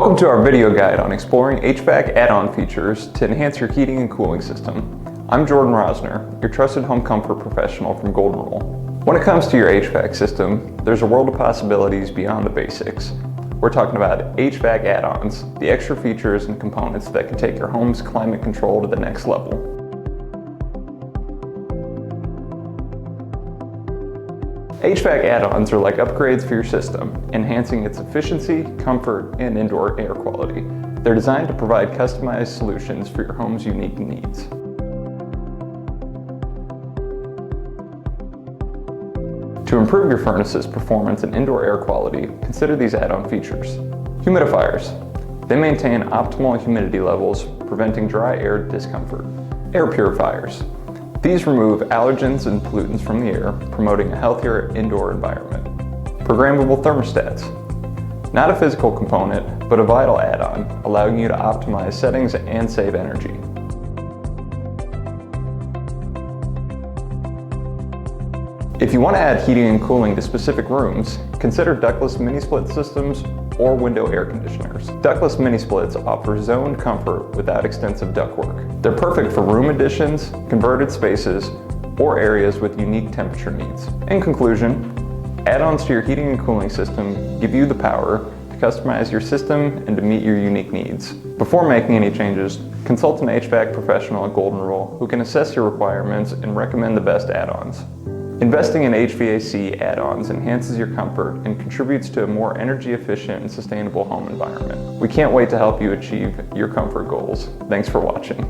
Welcome to our video guide on exploring HVAC add-on features to enhance your heating and cooling system. I'm Jordan Rosner, your trusted home comfort professional from Golden Rule. When it comes to your HVAC system, there's a world of possibilities beyond the basics. We're talking about HVAC add-ons, the extra features and components that can take your home's climate control to the next level. HVAC add-ons are like upgrades for your system, enhancing its efficiency, comfort, and indoor air quality. They're designed to provide customized solutions for your home's unique needs. To improve your furnace's performance and indoor air quality, consider these add-on features. Humidifiers. They maintain optimal humidity levels, preventing dry air discomfort. Air purifiers. These remove allergens and pollutants from the air, promoting a healthier indoor environment. Programmable thermostats. Not a physical component, but a vital add-on, allowing you to optimize settings and save energy. If you want to add heating and cooling to specific rooms, consider ductless mini-split systems or window air conditioners. Ductless mini-splits offer zoned comfort without extensive ductwork. They're perfect for room additions, converted spaces, or areas with unique temperature needs. In conclusion, add-ons to your heating and cooling system give you the power to customize your system and to meet your unique needs. Before making any changes, consult an HVAC professional at Golden Rule who can assess your requirements and recommend the best add-ons. Investing in HVAC add-ons enhances your comfort and contributes to a more energy efficient and sustainable home environment. We can't wait to help you achieve your comfort goals. Thanks for watching.